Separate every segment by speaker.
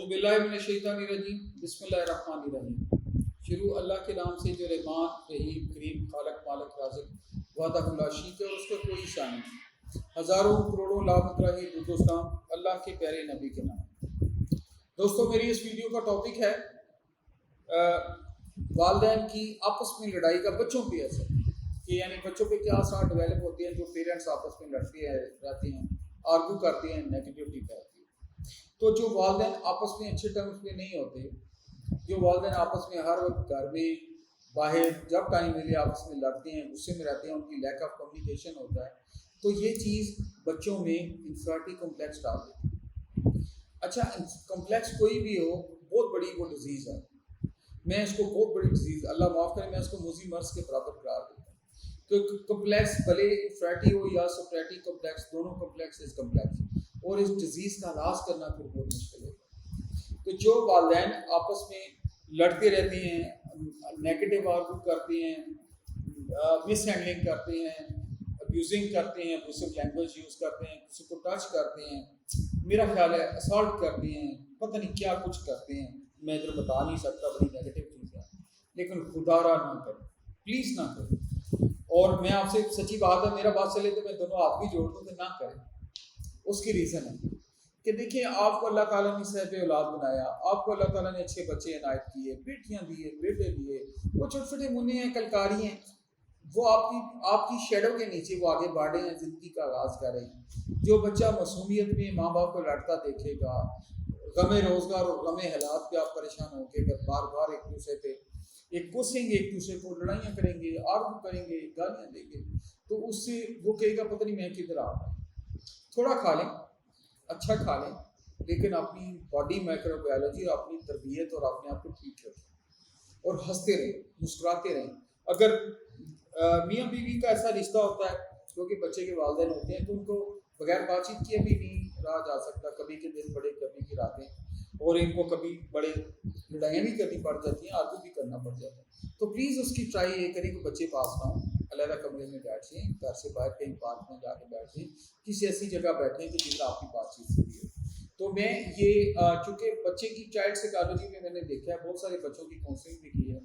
Speaker 1: اعوذ باللہ من الشیطان الرجیم بسم اللہ الرحمن الرحیم۔ شروع اللہ کے نام سے جو رحمان رحیم کریم خالق مالک رازق وحدہ لا شریک ہے اور اس کا کوئی شان نہیں۔ ہزاروں کروڑوں لاکھ رہی دوستان اللہ کے پیارے نبی کے نام۔ دوستوں میری اس ویڈیو کا ٹاپک ہے والدین کی آپس میں لڑائی کا بچوں پہ اثر، کہ یعنی بچوں پہ کیا اثرات ڈیولپ ہوتے ہیں جو پیرنٹس آپس میں لڑتے ہیں رہتے ہیں، آرگو کرتے ہیں، نیگیٹیوٹی پھیلتی ہے۔ تو جو والدین آپس میں اچھے ٹرمز پہ نہیں ہوتے، جو والدین آپس میں ہر وقت گھر میں باہر جب ٹائم ملے آپس میں لڑتے ہیں، غصے میں رہتے ہیں، ان کی لیک آف کمیونیکیشن ہوتا ہے، تو یہ چیز بچوں میں انفیریٹی کمپلیکس ڈال دیتی ہے۔ اچھا کمپلیکس کوئی بھی ہو، بہت بڑی وہ ڈیزیز ہے، میں اس کو بہت بڑی ڈیزیز، اللہ معاف کرے، میں اس کو موذی مرض کے برابر قرار دیتا ہوں۔ تو کمپلیکس بھلے انفیریٹی ہو یا سپریٹی کمپلیکس، دونوں کمپلیکس از کمپلیکس، اور اس ڈیزیز کا علاج کرنا پھر بہت مشکل ہے۔ تو جو والدین آپس میں لڑتے رہتے ہیں، نیگیٹو آرگو کرتے ہیں، مس ہینڈلنگ کرتے ہیں، ابیوزنگ کرتے ہیں، ابیوزو لینگویج یوز کرتے ہیں، کسی کو ٹچ کرتے ہیں، میرا خیال ہے اسالٹ کرتے ہیں، پتہ نہیں کیا کچھ کرتے ہیں، میں ادھر بتا نہیں سکتا، بڑی نیگیٹو چیزیں ہیں، لیکن خدا را نہ کریں، پلیز نہ کریں۔ اور میں آپ سے سچی بات ہے، میرا بات چلے تو میں دونوں ہاتھ بھی جوڑ دوں کہ نہ کریں۔ اس کی ریزن ہے کہ دیکھیں، آپ کو اللہ تعالیٰ نے صاحب اولاد بنایا، آپ کو اللہ تعالیٰ نے اچھے بچے عنایت کیے، بیٹیاں دیے، بیٹے دیے، وہ چھوٹے چھوٹے منع ہیں، کلکاری ہیں، وہ آپ کی شیڈو کے نیچے وہ آگے بڑھے ہیں، زندگی کا آغاز کر رہے ہیں۔ جو بچہ معصومیت میں ماں باپ کو لڑتا دیکھے گا، غم روزگار اور غم حالات پہ آپ پریشان ہو کے اگر بار بار ایک دوسرے پہ ایک کوسیں گے، ایک دوسرے کو لڑائیاں کریں گے، آرگو کریں گے، گالیاں دیں گے، تو اس سے وہ کہے گا پتہ نہیں میں کدھر آ رہا ہوں۔ تھوڑا کھا لیں، اچھا کھا لیں، لیکن اپنی باڈی مائکرو بایولوجی اور اپنی تربیت اور اپنے آپ کو ٹھیک رکھیں اور ہنستے رہیں، مسکراتے رہیں۔ اگر میاں بیوی کا ایسا رشتہ ہوتا ہے کیونکہ بچے کے والدین ہوتے ہیں، تو ان کو بغیر بات چیت کیے بھی نہیں رہا جا سکتا، کبھی کے دن بڑے کبھی کی راتیں، اور ان کو کبھی بڑے لڑائیاں بھی کرنی پڑ جاتی ہیں، آرگو بھی کرنا پڑ جاتا ہے۔ تو پلیز اس کی ٹرائی یہ کریں کہ بچے پاس نہ ہوں، علیحدہ کمرے میں بیٹھ جائیں، گھر سے باہر کہیں پارک میں جا کے بیٹھ جائیں، کسی ایسی جگہ بیٹھیں کہ جس آپ کی بات چیت سے بھی ہو۔ تو میں یہ چونکہ بچے کی چائلڈ سائیکالوجی میں نے دیکھا ہے، بہت سارے بچوں کی کاؤنسلنگ بھی کی ہے،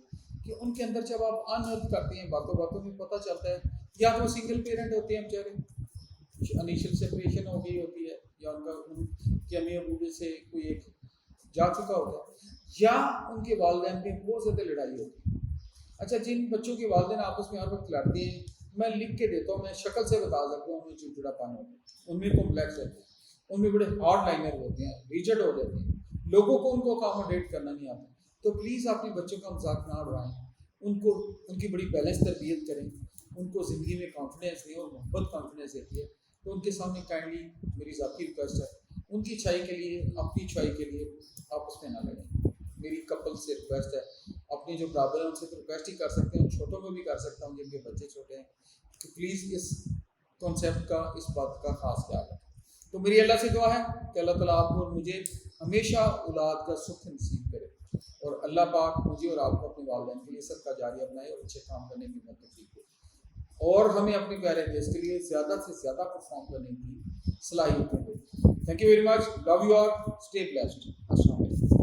Speaker 1: کہ ان کے اندر جب آپ انرتھ کرتے ہیں، باتوں باتوں میں پتہ چلتا ہے، یا تو سنگل پیرنٹ ہوتے ہیں بیچارے، انیشل سپریشن ہو گئی ہوتی ہے، یا ان کے امی ابو سے کوئی ایک جا چکا ہوتا ہے، یا ان کے والدین میں بہت زیادہ لڑائی ہوتی ہے۔ اچھا جن بچوں کے والدین آپس میں ہر وقت لڑتے ہیں، میں لکھ کے دیتا ہوں، میں شکل سے بتا سکتا ہوں، ان میں چڑچڑا پن ہوتا ہے، ان میں کمپلیکس ہوتے ہیں، ان میں بڑے ہارڈ لائنر ہوتے ہیں، ریجڈ ہو جاتے ہیں، لوگوں کو ان کو اکاموڈیٹ کرنا نہیں آتا۔ تو پلیز اپنے بچوں کا مذاق نہ اڑائیں، ان کی بڑی بیلنس تربیت کریں، ان کو زندگی میں کانفیڈنس دیں، اور محبت کانفیڈنس دیتی ہے۔ تو ان کے سامنے کائنڈلی میری ذاتی ریکویسٹ ہے، ان کی اچھائی کے لیے، اپنی اچھائی کے لیے آپس میں نہ لڑیں۔ میری کپل سے ریکویسٹ ہے، اپنے جو برادر ہیں ان سے تو ریکویسٹ ہی کر سکتے ہیں، ان چھوٹوں کو بھی کر سکتا ہوں جن کے بچے چھوٹے ہیں، کہ پلیز اس کانسیپٹ کا، اس بات کا خاص خیال رکھیں۔ تو میری اللہ سے دعا ہے کہ اللہ تعالیٰ آپ کو اور مجھے ہمیشہ اولاد کا سکھ نصیب کرے، اور اللہ پاک مجھے اور آپ کو اپنے والدین کے لیے صدقہ جاریہ بنائے اور اچھے کام کرنے کی توفیق دے، اور ہمیں اپنے پیارے دیش کے لیے زیادہ سے زیادہ پرفارم کرنے کی صلاحیت دے۔ Thank you very much, love you all, stay blessed, السلام علیکم۔